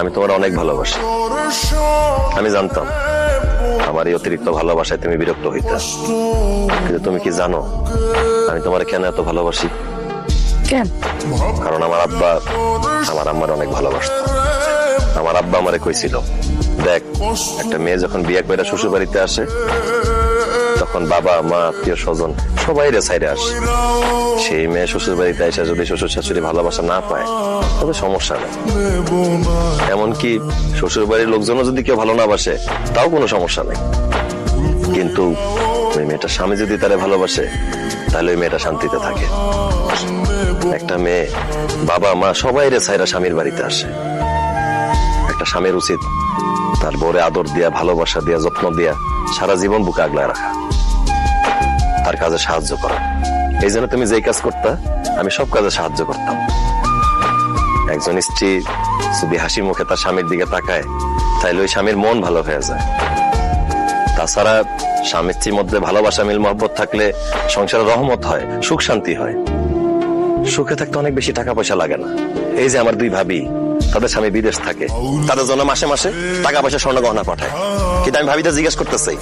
আমি তোমার অনেক ভালোবাসি। আমি জানতাম আমার এই অতিরিক্ত ভালোবাসায় তুমি বিরক্ত হইতে, কিন্তু তুমি কি জানো আমি তোমার কেন এত ভালোবাসি? কেন? কারণ আমার আব্বা আমার আম্মার অনেক ভালোবাসতো। আমার আব্বা আমারে কইছিল, দেখ একটা মেয়ে যখন বিয়ে করে শ্বশুর বাড়িতে আসে তখন বাবা মা আত্মীয় স্বজন সবাই সাইডে আসে। সেই মেয়ে শ্বশুর বাড়িতে এসে যদি শ্বশুর শাশুড়ি ভালোবাসা না পায় তবে সমস্যা নেই, এমনকি শ্বশুর বাড়ির লোকজনও যদি কেউ ভালো না বাসে তাও কোনো সমস্যা নেই। কিন্তু ওই মেয়েটা স্বামী যদি তারে ভালোবাসে তাহলে ওই মেয়েটা শান্তিতে থাকে। একটা মেয়ে বাবা মা সবাই সাইরা স্বামীর বাড়িতে আসে। একটা স্বামীর উচিত তার বউরে আদর দিয়া, ভালোবাসা দিয়া, যত্ন দিয়া সারা জীবন বুকে আগলায় রাখা, তার কাজে সাহায্য করা। এই জন্য তুমি যেই কাজ করতা আমি সব কাজে সাহায্য করতাম। একজন স্ত্রী যদি হাসি মুখে তার স্বামীর দিকে তাকায় তাইলে ওই স্বামীর মন ভালো হয়ে যায়। তাছাড়া স্বামী স্ত্রীর মধ্যে ভালোবাসা, মিল মহব্বত থাকলে সংসারে রহমত হয়, সুখ শান্তি হয়। সুখে থাকতে অনেক বেশি টাকা পয়সা লাগে না। এই যে আমার দুই ভাবি, তাদের স্বামী বিদেশ থাকে, তাদের জন্য মাসে মাসে টাকা পয়সা স্বর্ণ গহনা পাঠায়। কিন্তু আমি ভাবিতে জিজ্ঞেস করতেছি,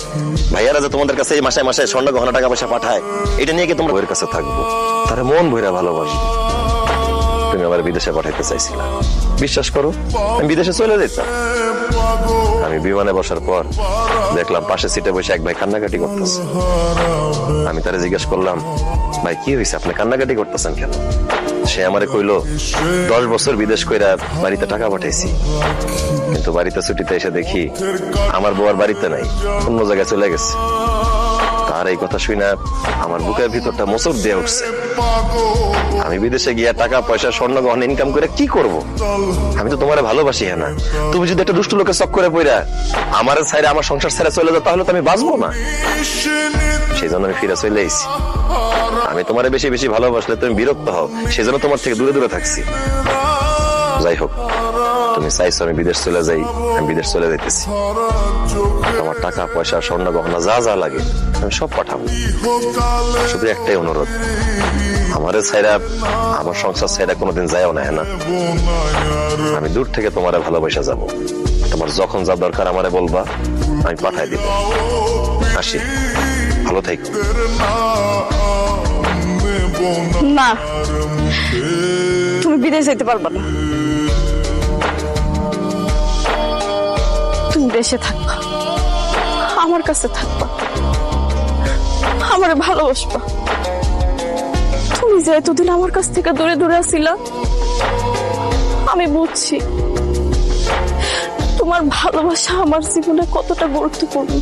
ভাইয়ারা যে তোমাদের কাছে এই মাসে মাসে স্বর্ণ গহনা টাকা পয়সা পাঠায়, এটা নিয়ে কি তোমরা বউয়ের কাছে থাকবো? তারা মন ভইরা ভালোবাসবে। তুমি আবার বিদেশে পাঠাইতে চাইছিলা, বিশ্বাস করো আমি বিদেশে চলে যেতাম। আমি বিমানে বসার পর দেখলাম পাশে সিটে বসে এক ভাই কান্নাকাটি করতেছে। আমি তারে জিজ্ঞেস করলাম, ভাই কি হয়েছে, আপনি কান্নাকাটি করতেছেন কেন? সে আমারে কইলো, 10 বছর বিদেশ কইরা বাড়িতে টাকা পাঠাইছি, কিন্তু বাড়িতে ছুটিতে এসে দেখি আমার বউ আর বাড়িতে নাই, অন্য জায়গায় চলে গেছে। তার এই কথা শুনে আমার বুকের ভিতরটা মোচড় দিয়ে উঠছে। আমি বিদেশে গিয়া টাকা পয়সা স্বর্ণ গহনা ইনকাম করে কি করব? আমি তো তোমারে ভালোবাসি। হ্যাঁ না, তুমি যদি একটা দুষ্ট লোকের চক্করে পড়া আমার ছাইরে, আমার সংসার ছেড়ে চলে যাও, তাহলে তো আমি বাঁচবো না। সেই জন্য আমি ফিরে চলে এসেছি। আমি তোমারে বেশি বেশি ভালোবাসলে তুমি বিরক্ত হও, সেই জন্য তোমার থেকে দূরে দূরে থাকছি। যাই হোক, তুমি চাইছো আমি বিদেশ চলে যাই, আমি বিদেশ চলে যাইতেছি। তোমার টাকা পয়সা স্বর্ণ গহনা যা যা লাগে আমি সব পাঠাবো। শুধু একটাই অনুরোধ, আমারে ছাইরা, আমার সংসার ছাইরা কোনোদিন যায়ও না। হ্যাঁ না, আমি দূর থেকে তোমারে ভালোবাসা যাব। তোমার যখন যা দরকার আমারে বলবা, আমি পাঠাই দিব। আসি, ভালো থাকো। না, তুমি বিদেশ যেতে পারবা না। তুমি দেশে থাকবা, আমার কাছে থাকবা, আমারে ভালোবাসবা। তুমি যে এতদিন আমার কাছ থেকে দূরে দূরে আছিলা, আমি বুঝছি তোমার ভালোবাসা আমার জীবনে কতটা গুরুত্বপূর্ণ।